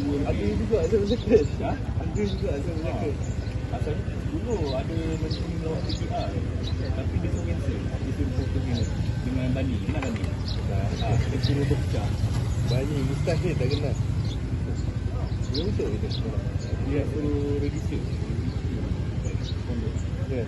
Ada juga ada jaket. Ada juga ada jaket. Pasal dulu ada menteri lawak PPR, tapi dia suruh cancel. Dia suruh fotonya dengan Bani. Kenal Bani? Dia suruh berpecah. Bani mustahil tak kenal. Dia betul kita sekarang. Dia suruh register. Ya.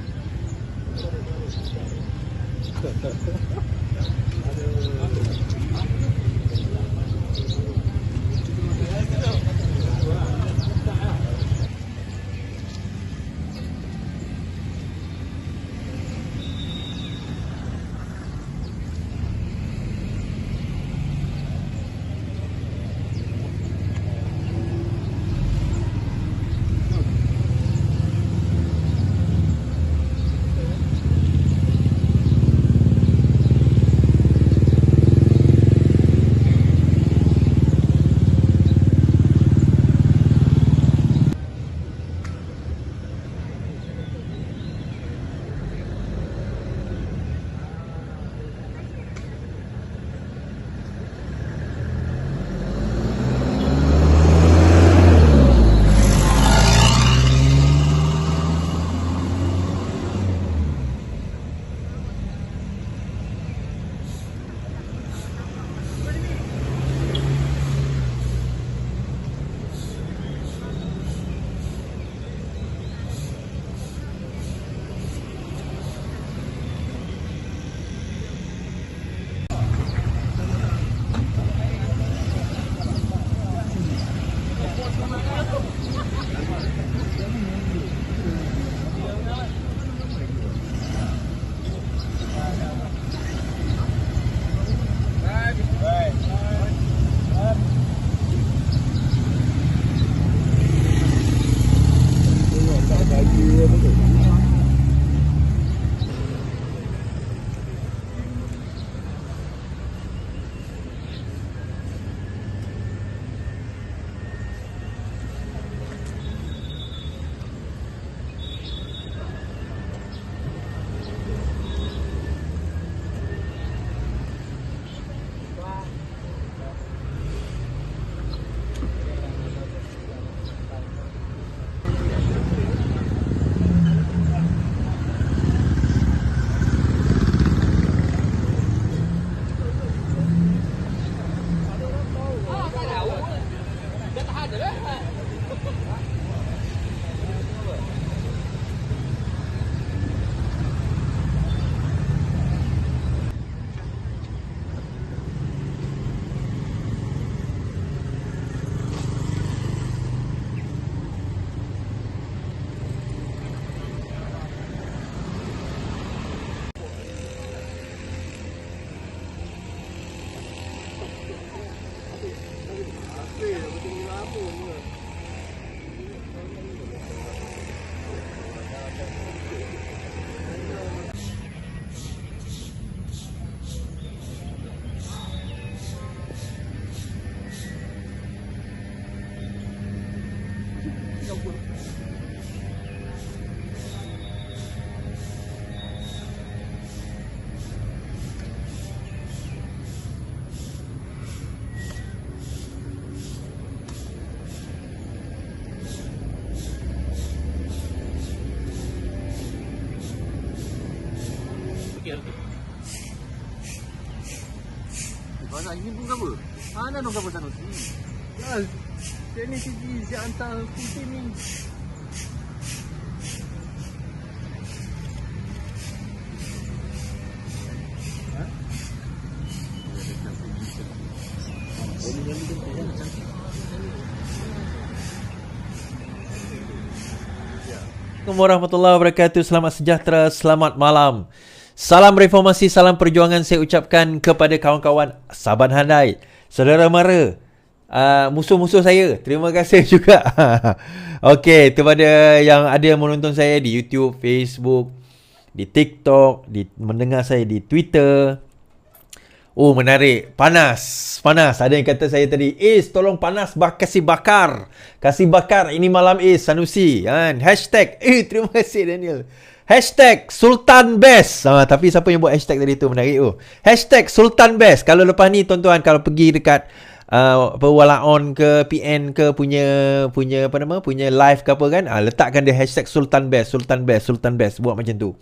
Mana ini pun apa? Mana dong kamu sana sini? Ya, sini sini si antar putih ni. Assalamualaikum warahmatullahi wabarakatuh. Selamat sejahtera, selamat malam. Salam reformasi, salam perjuangan saya ucapkan kepada kawan-kawan sahabat handai, saudara mara, musuh-musuh saya. Terima kasih juga. Okey, kepada yang ada yang menonton saya di YouTube, Facebook, di TikTok, mendengar saya di Twitter. Oh, menarik. Panas. Ada yang kata saya tadi, tolong panas, kasih bakar. Kasih bakar. Ini malam Sanusi. Kan? Hashtag. Terima kasih Daniel. Hashtag Sultan Best. Tapi siapa yang buat hashtag tadi tu? Menarik tu. Hashtag Sultan Best. Kalau lepas ni tuan-tuan, kalau pergi dekat apa Walaon ke PN ke punya apa nama, punya live ke apa kan, letakkan dia hashtag Sultan Best, Sultan Best, Sultan Best, buat macam tu.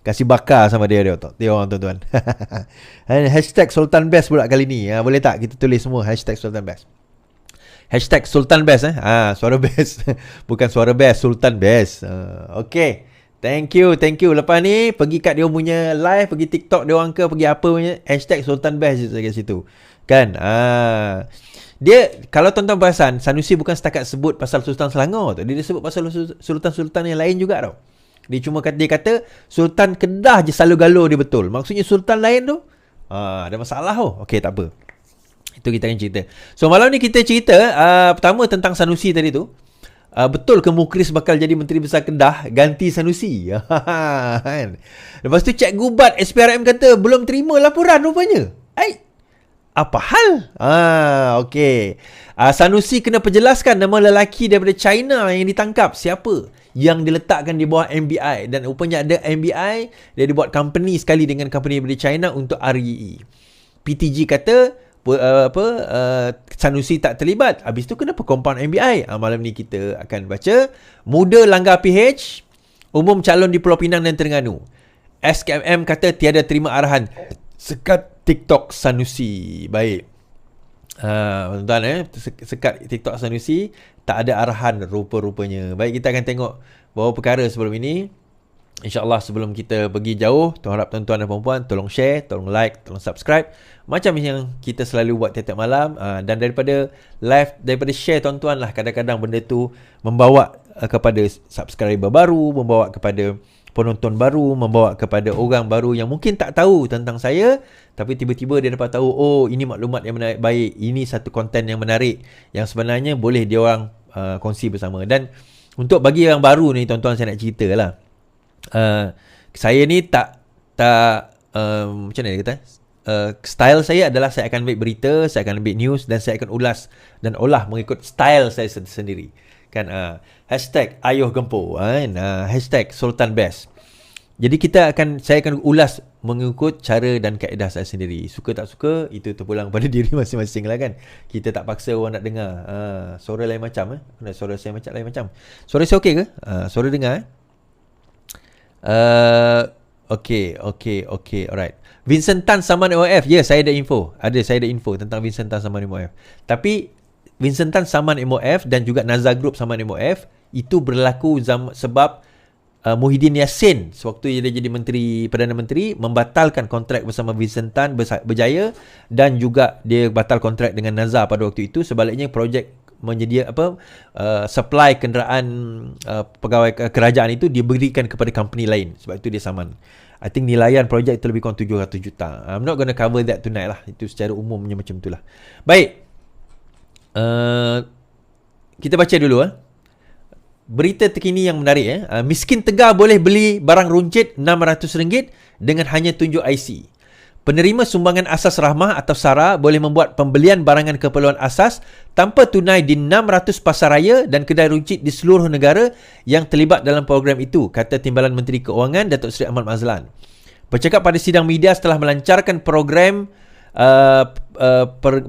Kasih bakar sama dia orang tuan-tuan. Hashtag Sultan Best pula kali ni. Boleh tak kita tulis semua hashtag Sultan Best. Hashtag Sultan Best suara best. Bukan suara best, Sultan Best. Okay. Thank you. Lepas ni pergi kat dia punya live, pergi TikTok dia orang ke, pergi apa punya, hashtag Sultan Best je kat situ. Kan? Dia, kalau tuan-tuan perasan, Sanusi bukan setakat sebut pasal Sultan Selangor tu. Dia sebut pasal sultan-sultan yang lain juga tau. Dia cuma dia kata Sultan Kedah je selalu galuh dia betul. Maksudnya sultan lain tu ada masalah Okey, tak apa. Itu kita akan cerita. So malam ni kita cerita pertama tentang Sanusi tadi tu. Betul ke Mukris bakal jadi Menteri Besar Kedah ganti Sanusi? Kan? Lepas tu Cikgu Bat SPRM kata belum terima laporan rupanya. Apa hal? Okey. Sanusi kena perjelaskan nama lelaki daripada China yang ditangkap siapa yang diletakkan di bawah MBI, dan rupanya ada MBI, dia dibuat company sekali dengan company daripada China untuk REE. PTG kata Sanusi tak terlibat. Habis tu kenapa compound MBI? Malam ni kita akan baca. Muda langgar PH, umum calon di Pulau Pinang dan Terengganu. SKMM kata tiada terima arahan sekat TikTok Sanusi. Baik. Tuan-tuan sekat TikTok Sanusi, tak ada arahan rupa-rupanya. Baik, kita akan tengok beberapa perkara sebelum ini. InsyaAllah sebelum kita pergi jauh, harap tuan-tuan dan puan-puan tolong share, tolong like, tolong subscribe, macam yang kita selalu buat tiap-tiap malam. Dan daripada live, daripada share tuan-tuan lah, kadang-kadang benda tu membawa kepada subscriber baru, membawa kepada penonton baru, membawa kepada orang baru yang mungkin tak tahu tentang saya, tapi tiba-tiba dia dapat tahu, oh ini maklumat yang menarik, baik, ini satu konten yang menarik yang sebenarnya boleh dia orang kongsi bersama. Dan untuk bagi yang baru ni tuan-tuan, saya nak cerita lah, saya ni tak macam mana dia kata, style saya adalah saya akan ambil berita, saya akan ambil news, dan saya akan ulas dan olah mengikut style saya sendiri. Kan, hashtag Ayuh Gempo, hashtag Sultan Best. Jadi saya akan ulas mengikut cara dan kaedah saya sendiri. Suka tak suka, itu terpulang pada diri masing-masing lah kan. Kita tak paksa orang nak dengar. Suara lain macam suara saya macam lain macam. Suara saya okey ke? Suara dengar Okay, alright. Vincent Tan saman MOF. Ya, saya ada info. Saya ada info tentang Vincent Tan saman MOF. Tapi Vincent Tan saman MOF dan juga Nazar Group saman MOF itu berlaku sebab Muhyiddin Yassin sewaktu dia jadi Perdana Menteri membatalkan kontrak bersama Vincent Tan berjaya, dan juga dia batal kontrak dengan Nazar pada waktu itu. Sebaliknya projek menyedia supply kenderaan pegawai kerajaan itu diberikan kepada company lain. Sebab itu dia saman. I think nilaian projek itu lebih kurang 700 juta. I'm not gonna cover that tonight lah. Itu secara umumnya macam itulah. Baik. Kita baca dulu berita terkini yang menarik. Miskin Tegar boleh beli barang runcit RM600 dengan hanya tunjuk IC. Penerima sumbangan asas rahmah atau SARA boleh membuat pembelian barangan keperluan asas tanpa tunai di 600 pasaraya dan kedai runcit di seluruh negara yang terlibat dalam program itu, kata Timbalan Menteri Keuangan Datuk Seri Ahmad Mazlan. Bercakap pada sidang media setelah melancarkan program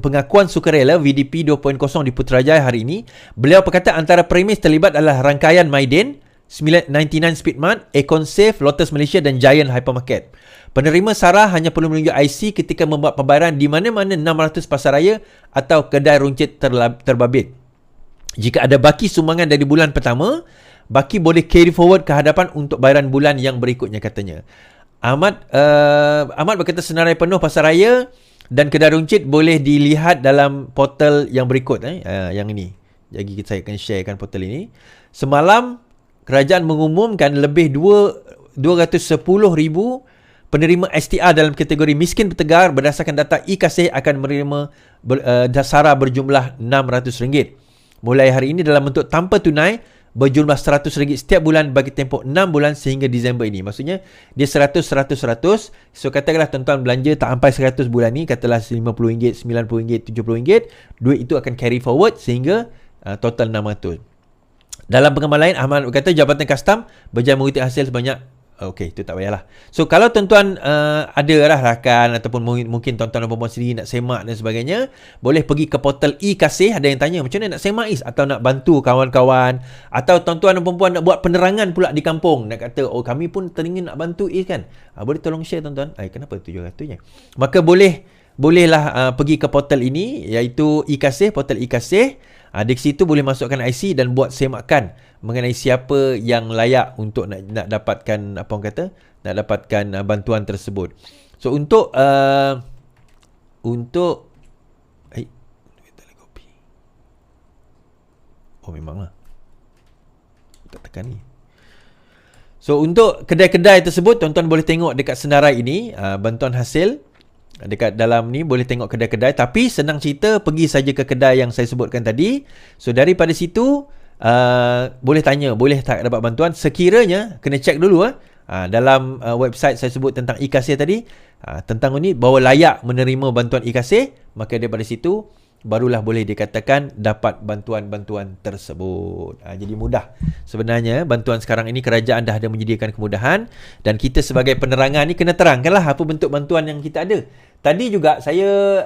pengakuan sukarela VDP 2.0 di Putrajaya hari ini, beliau berkata antara premis terlibat adalah rangkaian Maiden, 99 Speedmart, Econ-Safe, Lotus Malaysia dan Giant Hypermarket. Penerima SARA hanya perlu menunjuk IC ketika membuat pembayaran di mana-mana 600 pasaraya atau kedai runcit terbabit. Jika ada baki sumbangan dari bulan pertama, baki boleh carry forward ke hadapan untuk bayaran bulan yang berikutnya, katanya. Ahmad berkata senarai penuh pasaraya dan kedai runcit boleh dilihat dalam portal yang berikut. Yang ini. Jadi saya akan sharekan portal ini. Semalam, kerajaan mengumumkan lebih 210,000 penerima STR dalam kategori miskin bertegar berdasarkan data e-Kasih akan menerima SARA berjumlah RM600. Mulai hari ini dalam bentuk tanpa tunai berjumlah RM100 setiap bulan bagi tempoh 6 bulan sehingga Disember ini. Maksudnya dia 100. So katakanlah tuan-tuan belanja tak sampai 100 bulan ni, katalah RM50, RM90, RM70, duit itu akan carry forward sehingga total 600. Dalam pengamal lain, Ahmad berkata Jabatan Kastam berjaya mengutip hasil sebanyak Okey, itu tak payahlah. So kalau tuan-tuan ada lah rakan ataupun mungkin tuan-tuan dan puan-puan sendiri nak semak dan sebagainya, boleh pergi ke portal e-Kasih. Ada yang tanya macam mana nak semak Is, atau nak bantu kawan-kawan, atau tuan-tuan dan puan-puan nak buat penerangan pula di kampung, nak kata oh kami pun teringin nak bantu Is kan. Boleh tolong share tuan-tuan. Kenapa 700 je? Maka bolehlah pergi ke portal ini, iaitu e-Kasih, portal e-Kasih. Di situ boleh masukkan IC dan buat semakan mengenai siapa yang layak untuk nak dapatkan nak dapatkan bantuan tersebut. So untuk kopi. Oh memanglah. Tak tekan ni. So untuk kedai-kedai tersebut, tuan-tuan boleh tengok dekat senarai ini, bantuan hasil. Dekat dalam ni boleh tengok kedai-kedai, tapi senang cerita pergi saja ke kedai yang saya sebutkan tadi. So daripada situ boleh tanya, boleh tak dapat bantuan. Sekiranya kena check dulu dalam website saya sebut tentang e-Kasih tadi, tentang ini bahawa layak menerima bantuan e-Kasih, maka daripada situ barulah boleh dikatakan dapat bantuan-bantuan tersebut. Jadi mudah. Sebenarnya bantuan sekarang ini kerajaan dah ada menyediakan kemudahan, dan kita sebagai penerangan ni kena terangkanlah apa bentuk bantuan yang kita ada. Tadi juga saya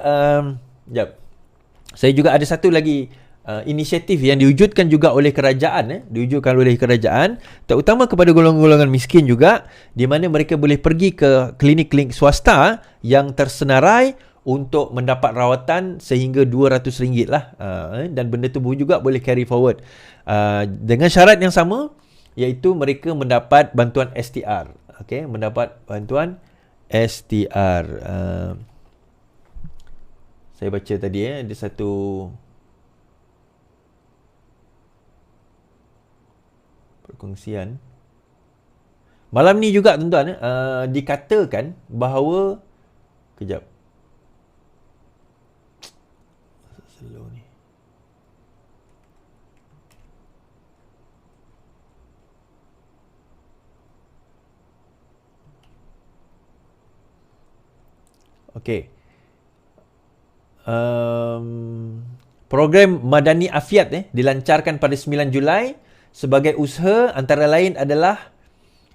saya juga ada satu lagi inisiatif yang diwujudkan juga oleh kerajaan, terutama kepada golongan-golongan miskin juga, di mana mereka boleh pergi ke klinik-klinik swasta yang tersenarai untuk mendapat rawatan sehingga RM200 lah. Dan benda tu juga boleh carry forward dengan syarat yang sama, iaitu mereka mendapat bantuan STR. Okey, mendapat bantuan STR. Saya baca tadi ada satu perkongsian malam ni juga tuan-tuan, dikatakan bahawa kejap slow ni. Okey. Program Madani Afiat dilancarkan pada 9 Julai sebagai usaha antara lain adalah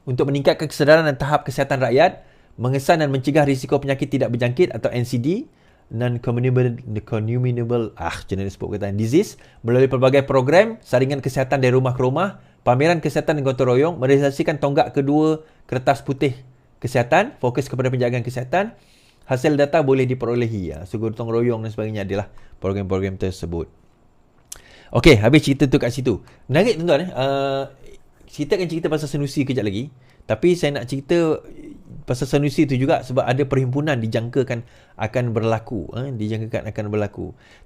untuk meningkatkan kesedaran dan tahap kesihatan rakyat, mengesan dan mencegah risiko penyakit tidak berjangkit atau NCD, non-communicable disease, melalui pelbagai program saringan kesihatan dari rumah ke rumah, pameran kesihatan dan gotong royong, merealisasikan tonggak kedua kertas putih kesihatan, fokus kepada penjagaan kesihatan. Hasil data boleh diperolehi. So gotong royong dan sebagainya adalah program-program tersebut. Okey, habis cerita tu kat situ. Menarik tuan-tuan. Kita akan cerita pasal Sanusi kejap lagi. Tapi saya nak cerita pasal Sanusi tu juga sebab ada perhimpunan dijangkakan akan berlaku.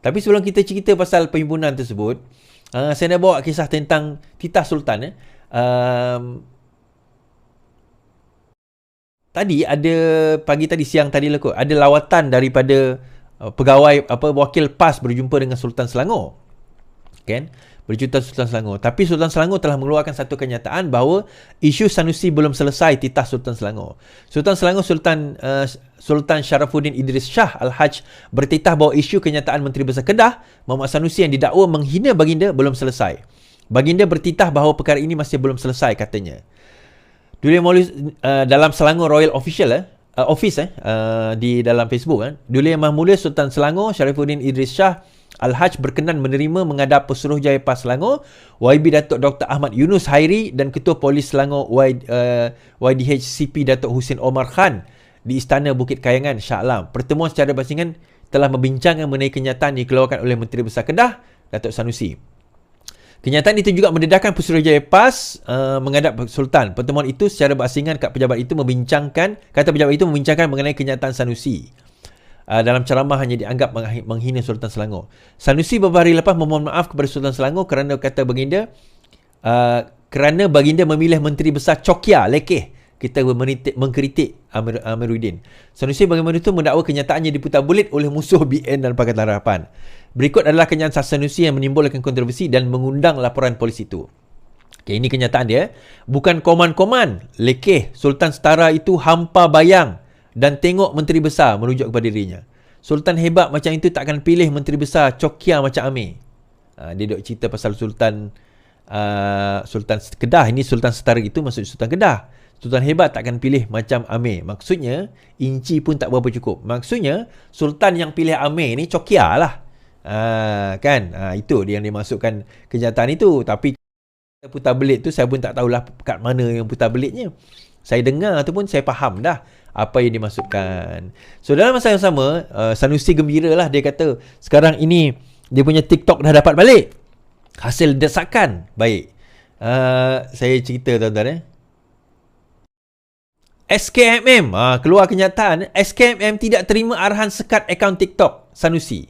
Tapi sebelum kita cerita pasal perhimpunan tersebut, saya nak bawa kisah tentang Titah Sultan. Tadi ada siang tadi lah kot, ada lawatan daripada pegawai wakil PAS berjumpa dengan Sultan Selangor. Kan? Berjumpa Sultan Selangor. Tapi Sultan Selangor telah mengeluarkan satu kenyataan bahawa isu Sanusi belum selesai titah Sultan Selangor. Sultan Selangor Sultan Sharafuddin Idris Shah Al-Haj bertitah bahawa isu kenyataan Menteri Besar Kedah Muhammad Sanusi yang didakwa menghina baginda belum selesai. Baginda bertitah bahawa perkara ini masih belum selesai katanya. Duli Maulid dalam Selangor Royal Official Office di dalam Facebook Duli Yang Maha Mulia Sultan Selangor Sharifuddin Idris Shah Al-Haj berkenan menerima menghadap Pesuruhjaya PAS Selangor YB Datuk Dr. Ahmad Yunus Hairi dan Ketua Polis Selangor YDH CP Datuk Husin Omar Khan di Istana Bukit Kayangan, Shah Alam. Pertemuan secara bersingan telah membincangkan mengenai kenyataan dikeluarkan oleh Menteri Besar Kedah Datuk Sanusi. Kenyataan itu juga mendedahkan Pesuruhjaya PAS menghadap Sultan. Pertemuan itu secara berasingan pejabat itu membincangkan mengenai kenyataan Sanusi. Dalam ceramah hanya dianggap menghina Sultan Selangor. Sanusi beberapa hari lepas memohon maaf kepada Sultan Selangor kerana kata baginda kerana baginda memilih Menteri Besar Cokia lekeh kita mengkritik Amiruddin. Sanusi bagaimana itu mendakwa kenyataannya diputar bulit oleh musuh BN dan Pakatan Harapan. Berikut adalah kenyataan Sanusi yang menimbulkan kontroversi dan mengundang laporan polis itu. Okay, ini kenyataan dia. Bukan koman-koman lekeh Sultan Setara itu hampa bayang dan tengok Menteri Besar merujuk kepada dirinya. Sultan hebat macam itu takkan pilih Menteri Besar Cokia macam Amir. Dia duk cerita pasal Sultan Kedah. Ini Sultan Setara itu maksud Sultan Kedah. Sultan hebat takkan pilih macam Amir. Maksudnya, inci pun tak berapa cukup. Maksudnya, Sultan yang pilih Amir ni cokia lah. Kan? Itu dia yang dimasukkan kenyataan itu. Tapi putar belit tu saya pun tak tahulah kat mana yang putar belitnya. Saya dengar tu pun saya faham dah apa yang dimasukkan. So dalam masa yang sama, Sanusi gembira lah. Dia kata sekarang ini dia punya TikTok dah dapat balik. Hasil desakan baik. Saya cerita tuan-tuan SKMM keluar kenyataan SKMM tidak terima arahan sekat akaun TikTok Sanusi.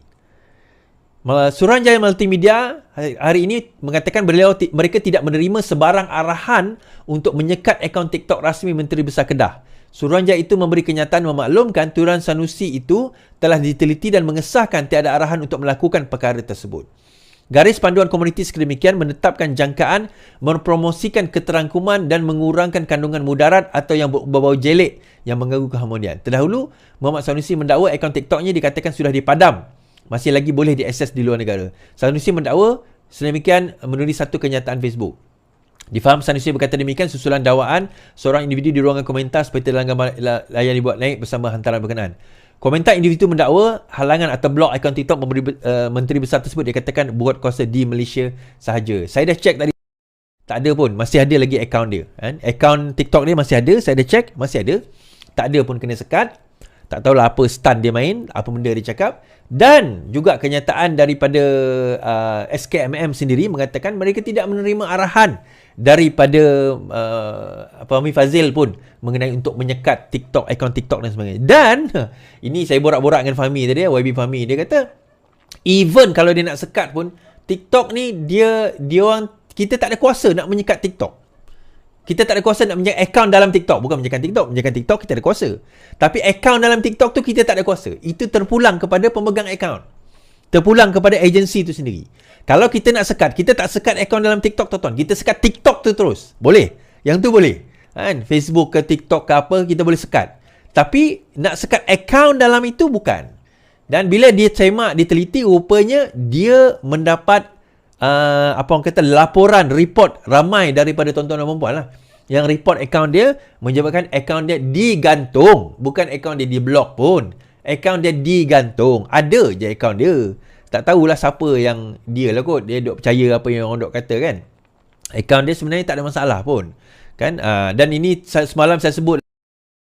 Suruhanjaya Multimedia hari ini mengatakan mereka tidak menerima sebarang arahan untuk menyekat akaun TikTok rasmi Menteri Besar Kedah. Suruhanjaya itu memberi kenyataan memaklumkan turunan Sanusi itu telah diteliti dan mengesahkan tiada arahan untuk melakukan perkara tersebut. Garis panduan komuniti sedemikian menetapkan jangkaan mempromosikan keterangkuman dan mengurangkan kandungan mudarat atau yang berbau jelek yang mengganggu keharmonian. Terdahulu, Muhammad Sanusi mendakwa akaun TikToknya dikatakan sudah dipadam. Masih lagi boleh diakses di luar negara. Sanusi mendakwa sedemikian menulis satu kenyataan Facebook. Difaham Sanusi berkata demikian susulan dakwaan seorang individu di ruangan komentar seperti layan dibuat naik bersama hantaran berkenaan. Komentar individu mendakwa halangan atau blok akaun TikTok Menteri Besar tersebut dikatakan buat kuasa di Malaysia sahaja. Saya dah check tadi. Tak ada pun. Masih ada lagi akaun dia. Akaun TikTok dia masih ada. Saya dah check. Masih ada. Tak ada pun kena sekat. Tak tahulah apa stunt dia main. Apa benda dia cakap. Dan juga kenyataan daripada SKMM sendiri mengatakan mereka tidak menerima arahan daripada Fahmi Fazil pun mengenai untuk menyekat TikTok, akaun TikTok dan sebagainya. Dan ini saya borak-borak dengan Fahmi tadi, YB Fahmi, dia kata even kalau dia nak sekat pun TikTok ni dia orang, kita tak ada kuasa nak menyekat TikTok. Kita tak ada kuasa nak menyekat akaun dalam TikTok. Bukan menyekat TikTok. Menyekat TikTok kita ada kuasa. Tapi akaun dalam TikTok tu kita tak ada kuasa. Itu terpulang kepada pemegang akaun. Terpulang kepada agensi tu sendiri. Kalau kita nak sekat, kita tak sekat akaun dalam TikTok tuan-tuan. Kita sekat TikTok tu terus. Boleh. Yang tu boleh. Facebook ke TikTok ke apa, kita boleh sekat. Tapi nak sekat akaun dalam itu bukan. Dan bila dia semak, dia teliti, rupanya dia mendapat apa orang kata laporan, report ramai daripada tuan-tuan dan puan-puan lah. Yang report akaun dia menyebabkan akaun dia digantung. Bukan akaun dia diblok pun. Akaun dia digantung. Ada je akaun dia. Tak tahulah siapa yang dia lah kot. Dia duk percaya apa yang orang duk kata kan. Akaun dia sebenarnya tak ada masalah pun. Kan? Dan ini semalam saya sebut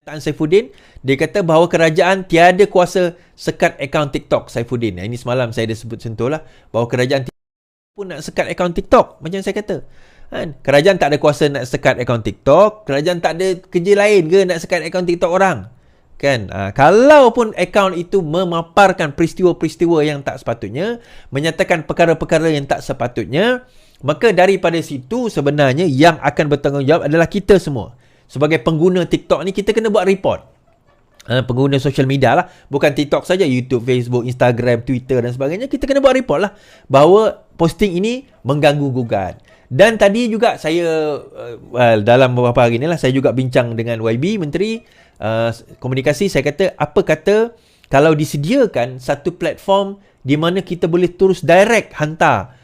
Tan Saifuddin. Dia kata bahawa kerajaan tiada kuasa sekat akaun TikTok Saifuddin. Ini semalam saya dah sebut sentuh lah. Bahawa kerajaan pun nak sekat akaun TikTok. Macam saya kata. Kerajaan tak ada kuasa nak sekat akaun TikTok. Kerajaan tak ada kerja lain ke nak sekat akaun TikTok orang. Kan? Kalau pun akaun itu memaparkan peristiwa-peristiwa yang tak sepatutnya, menyatakan perkara-perkara yang tak sepatutnya, maka daripada situ sebenarnya yang akan bertanggungjawab adalah kita semua. Sebagai pengguna TikTok ni, kita kena buat report. Pengguna social media lah. Bukan TikTok saja, YouTube, Facebook, Instagram, Twitter dan sebagainya. Kita kena buat report lah bahawa posting ini mengganggu gugat. Dan tadi juga saya dalam beberapa hari ni lah, saya juga bincang dengan YB Menteri Komunikasi. Saya kata, apa kata kalau disediakan satu platform di mana kita boleh terus direct hantar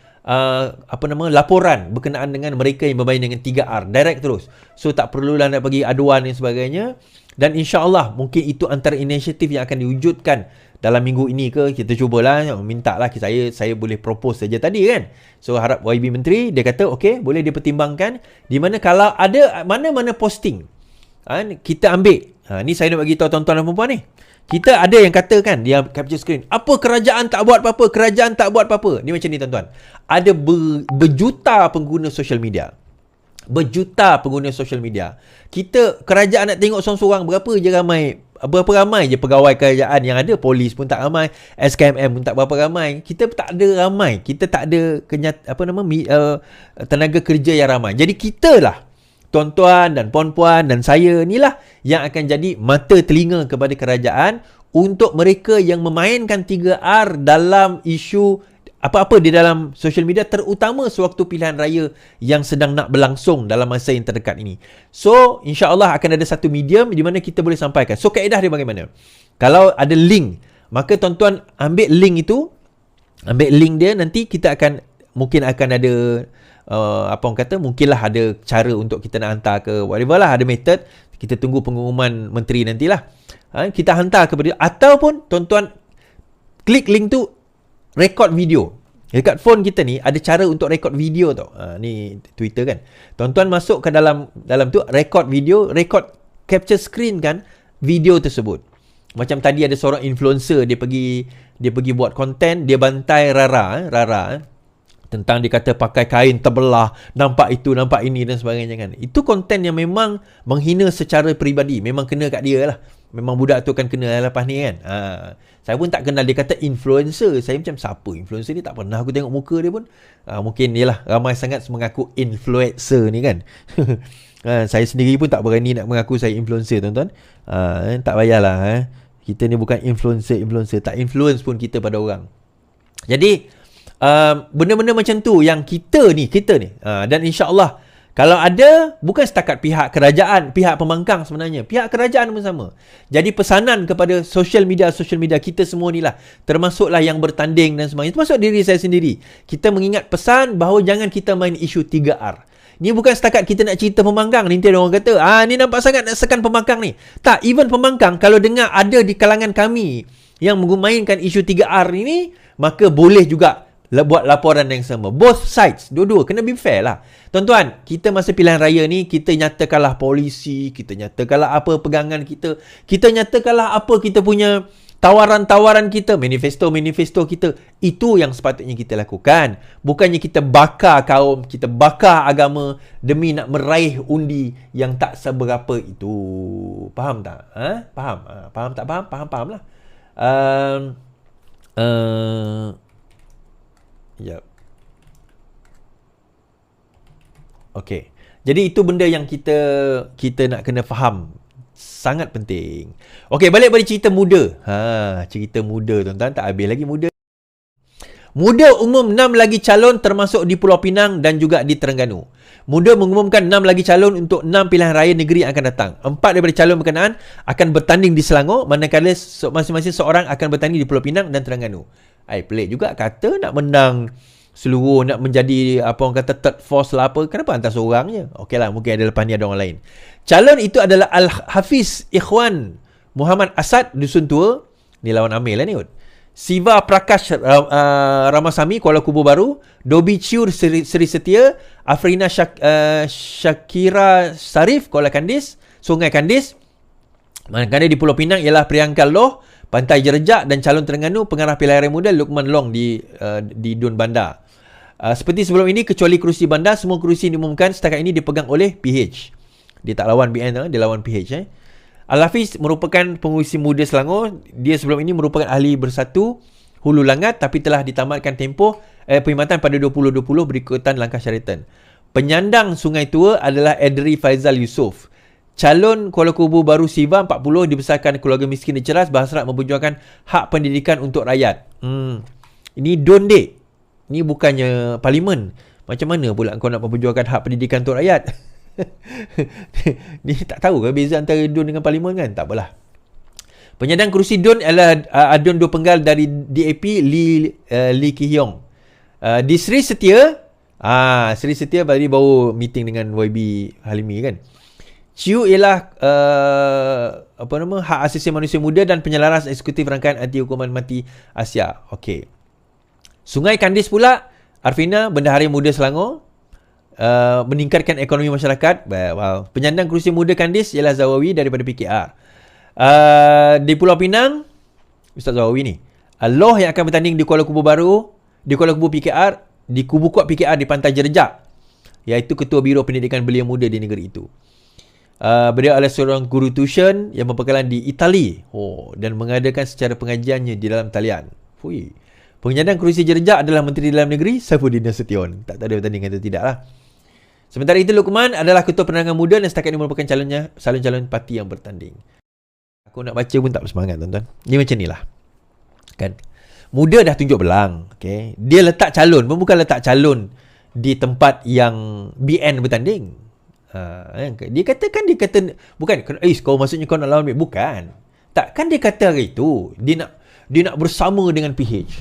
laporan berkenaan dengan mereka yang bermain dengan 3R, direct terus. So tak perlulah nak bagi aduan dan sebagainya. Dan insya-Allah mungkin itu antara inisiatif yang akan diwujudkan dalam minggu ini ke. Kita cubalah, minta lah saya boleh propose saja tadi kan. So harap YB Menteri, dia kata okey, boleh dipertimbangkan di mana kalau ada mana-mana posting kita ambil. Ni saya nak bagi tahu tuan-tuan dan puan-puan ni. Kita ada yang kata kan, dia capture screen, apa kerajaan tak buat apa-apa, kerajaan tak buat apa-apa. Ni macam ni tuan-tuan. Ada berjuta pengguna social media. Berjuta pengguna social media. Kerajaan nak tengok seorang-seorang berapa ramai je pegawai kerajaan yang ada. Polis pun tak ramai, SKMM pun tak berapa ramai. Kita tak ada ramai. Kita tak ada tenaga kerja yang ramai. Jadi kita lah, tuan-tuan dan puan-puan dan saya ni lah yang akan jadi mata telinga kepada kerajaan untuk mereka yang memainkan 3R dalam isu apa-apa di dalam social media, terutama sewaktu pilihan raya yang sedang nak berlangsung dalam masa yang terdekat ini. So, insya-Allah akan ada satu medium di mana kita boleh sampaikan. So, kaedah dia bagaimana? Kalau ada link, maka tuan-tuan ambil link itu, ambil link dia, nanti kita akan mungkin akan ada apa orang kata, mungkinlah ada cara untuk kita nak hantar ke whatever lah, ada method. Kita tunggu pengumuman menteri nantilah. Kita hantar kepada, ataupun tuan-tuan klik link tu, record video. Dekat phone kita ni ada cara untuk record video tau. Ni Twitter kan. Tuan-tuan masuk ke dalam tu, record video, record capture screen kan video tersebut. Macam tadi ada seorang influencer, dia pergi buat konten, dia bantai Rara tentang dia kata pakai kain terbelah, nampak itu, nampak ini dan sebagainya kan. Itu konten yang memang menghina secara peribadi, memang kena kat dia lah. Memang budak tu akan kena lepas ni kan. Saya pun tak kenal, dia kata influencer. Saya macam, siapa influencer ni? Tak pernah aku tengok muka dia pun. Mungkin yelah, ramai sangat mengaku influencer ni kan. Saya sendiri pun tak berani nak mengaku saya influencer, tuan-tuan. Tak payahlah. Kita ni bukan influencer. Tak influence pun kita pada orang. Jadi benda-benda macam tu yang kita ni dan insya-Allah kalau ada, bukan setakat pihak kerajaan, pihak pembangkang sebenarnya, pihak kerajaan pun sama. Jadi pesanan kepada social media kita semua ni lah, termasuklah yang bertanding dan sebagainya, termasuk diri saya sendiri. Kita mengingat pesan bahawa jangan kita main isu 3R. Ni bukan setakat kita nak cerita pembangkang. Nanti ada orang kata, ni nampak sangat nak sekan pembangkang ni. Tak, even pembangkang, kalau dengar ada di kalangan kami yang memainkan isu 3R ini, maka boleh juga buat laporan yang sama. Both sides, dua-dua, kena be fair lah. Tuan-tuan, kita masa pilihan raya ni, kita nyatakanlah polisi, kita nyatakanlah apa pegangan kita, kita nyatakanlah apa kita punya tawaran-tawaran kita, manifesto kita. Itu yang sepatutnya kita lakukan. Bukannya kita bakar kaum, kita bakar agama demi nak meraih undi yang tak seberapa itu. Faham tak? Faham? Faham tak faham? Faham lah. Yep. Okey. Jadi itu benda yang kita nak kena faham. Sangat penting. Okey, balik pada cerita muda. Cerita muda tuan-tuan, tak habis lagi muda. Muda umum 6 lagi calon termasuk di Pulau Pinang dan juga di Terengganu. Muda mengumumkan 6 lagi calon untuk 6 pilihan raya negeri yang akan datang. 4 daripada calon berkenaan akan bertanding di Selangor, manakala masing-masing seorang akan bertanding di Pulau Pinang dan Terengganu. Pelik juga kata nak menang seluruh, nak menjadi apa orang kata third force lah apa. Kenapa hantar seorang je? Okey lah, mungkin ada lepas ni ada orang lain. Calon itu adalah Al-Hafiz Ikhwan Muhammad Asad Dusun Tua. Ni lawan Amil lah ni. Siva Prakash Ramasamy Kuala Kubu Baru. Dobi Ciur Seri Setia. Afrina Shakira Sarif Kuala Kandis, Sungai Kandis. Manakala di Pulau Pinang ialah Priyanka Loh, Pantai Jerejak, dan calon Terengganu pengarah pilihan raya muda Lukman Long di Dun Bandar. Seperti sebelum ini, kecuali kerusi bandar, semua kerusi diumumkan setakat ini dipegang oleh PH. Dia tak lawan BN, dia lawan PH. Al-Hafiz merupakan pengurusi muda Selangor. Dia sebelum ini merupakan ahli Bersatu Hulu Langat, tapi telah ditamatkan tempoh perkhidmatan pada 2020 berikutan langkah syaratan. Penyandang Sungai Tua adalah Edri Faizal Yusof. Calon Kuala Kubu Baru Siva 40 dibesarkan keluarga miskin dan cerdas, berhasrat memperjuangkan hak pendidikan untuk rakyat. Ini Dun dek. Ini bukannya parlimen. Macam mana pula kau nak memperjuangkan hak pendidikan untuk rakyat? Ni tak tahu ke beza antara Dun dengan parlimen kan? Tak apalah. Penyandang kerusi Dun adalah Adun Dua Penggal dari DAP Lee Ki Hyong. Di Seri Setia, Seri Setia baru meeting dengan YB Halimi kan. Ciu ialah hak asasi manusia muda dan penyelaras eksekutif rangkaian anti hukuman mati Asia. Okey. Sungai Kandis pula, Arfina, Bendahari Muda Selangor, meningkatkan ekonomi masyarakat. Wow. Penyandang kerusi muda Kandis ialah Zawawi daripada PKR. Di Pulau Pinang, Ustaz Zawawi ni, Loh yang akan bertanding di Kuala Kubu Baru, di Kuala Kubu PKR, di Kubu Kuat PKR di Pantai Jerejak, iaitu Ketua Biro Pendidikan Belia Muda di negeri itu. Beliau adalah seorang guru tuition yang berpengalaman di Itali dan mengadakan secara pengajiannya di dalam talian. Penyandang kerusi Jerejak adalah Menteri Dalam Negeri Saifuddin Nasution. Tak tahu dia bertanding atau tidak lah. Sementara itu Luqman adalah Ketua Penerangan Muda dan setakat ini merupakan calon-calon parti yang bertanding. Aku nak baca pun tak bersemangat tuan-tuan. Ni macam ni lah kan. Muda dah tunjuk belang, okay? Dia letak calon, bukan letak calon di tempat yang BN bertanding. Dia kata bukan kau maksudnya kau nak lawan, bukan. Tak, kan dia kata hari itu dia nak Dia nak bersama dengan PH.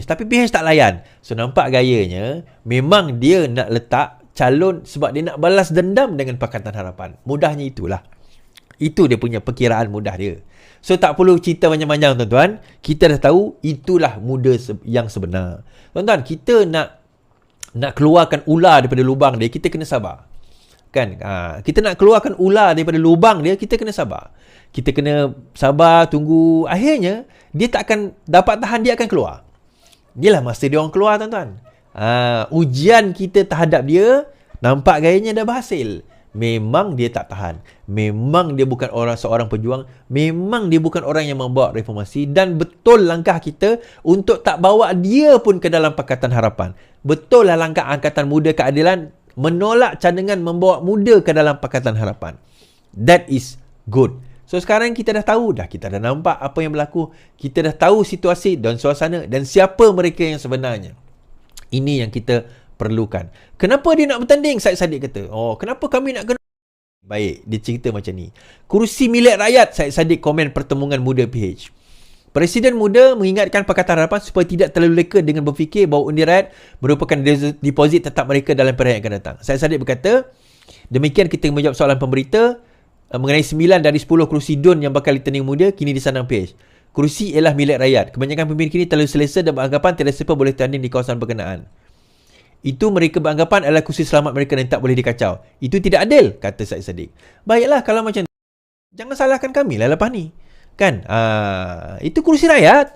Tapi PH tak layan. So nampak gayanya memang dia nak letak calon sebab dia nak balas dendam dengan Pakatan Harapan. Mudahnya itulah. Itu dia punya perkiraan mudah dia. So tak perlu cerita panjang-panjang tuan-tuan. Kita dah tahu itulah muda yang sebenar. Tuan-tuan, kita nak keluarkan ular daripada lubang dia, kita kena sabar. Kan? Kita nak keluarkan ular daripada lubang dia, kita kena sabar. Kita kena sabar, tunggu. Akhirnya, dia tak akan dapat tahan, dia akan keluar. Inilah masa dia orang keluar, tuan-tuan. Ujian kita terhadap dia, nampak gayanya dah berhasil. Memang dia tak tahan. Memang dia bukan seorang pejuang. Memang dia bukan orang yang membawa reformasi. Dan betul langkah kita untuk tak bawa dia pun ke dalam Pakatan Harapan. Betul lah langkah Angkatan Muda Keadilan menolak cadangan membawa muda ke dalam Pakatan Harapan. That is good. So sekarang kita dah tahu dah. Kita dah nampak apa yang berlaku. Kita dah tahu situasi dan suasana dan siapa mereka yang sebenarnya. Ini yang kita perlukan. Kenapa dia nak bertanding? Syed Saddiq kata. Kenapa kami nak kena? Baik, dia cerita macam ni. Kursi milik rakyat, Syed Saddiq komen pertemuan muda PH. Presiden muda mengingatkan Pakatan Harapan supaya tidak terlalu leka dengan berfikir bahawa undi rakyat merupakan deposit tetap mereka dalam pilihan yang akan datang. Syed Saddiq berkata, demikian kita menjawab soalan pemberita mengenai 9 dari 10 kursi DUN yang bakal ditanding muda kini disandang PH. Kursi ialah milik rakyat. Kebanyakan pemimpin kini terlalu selesa dan beranggapan tiada siapa boleh tanding di kawasan berkenaan. Itu mereka beranggapan adalah kursi selamat mereka dan tak boleh dikacau. Itu tidak adil, kata Syed Saddiq. Baiklah kalau macam tu, jangan salahkan kami lah lepas ni. Kan? Itu kursi rakyat.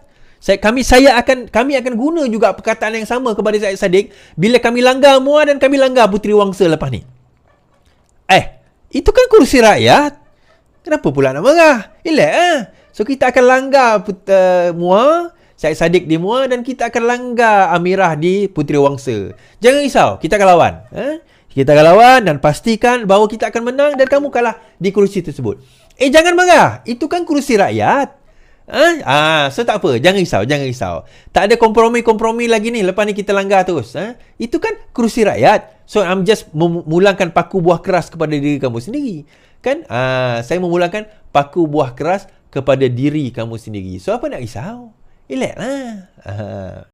Kami akan guna juga perkataan yang sama kepada Syed Saddiq bila kami langgar Muar dan kami langgar Puteri Wangsa lepas ni. Itu kan kursi rakyat. Kenapa pula nak marah? So kita akan langgar Muar, Syed Saddiq di Muar dan kita akan langgar Amirah di Puteri Wangsa. Jangan risau, kita akan lawan. Kita akan lawan dan pastikan bahawa kita akan menang dan kamu kalah di kursi tersebut. Jangan marah. Itu kan kursi rakyat. So tak apa, jangan risau. Tak ada kompromi lagi ni. Lepas ni kita langgar terus. Itu kan kursi rakyat. So I'm just memulangkan paku buah keras kepada diri kamu sendiri. Kan? Saya memulangkan paku buah keras kepada diri kamu sendiri. So apa nak risau? Relax lah.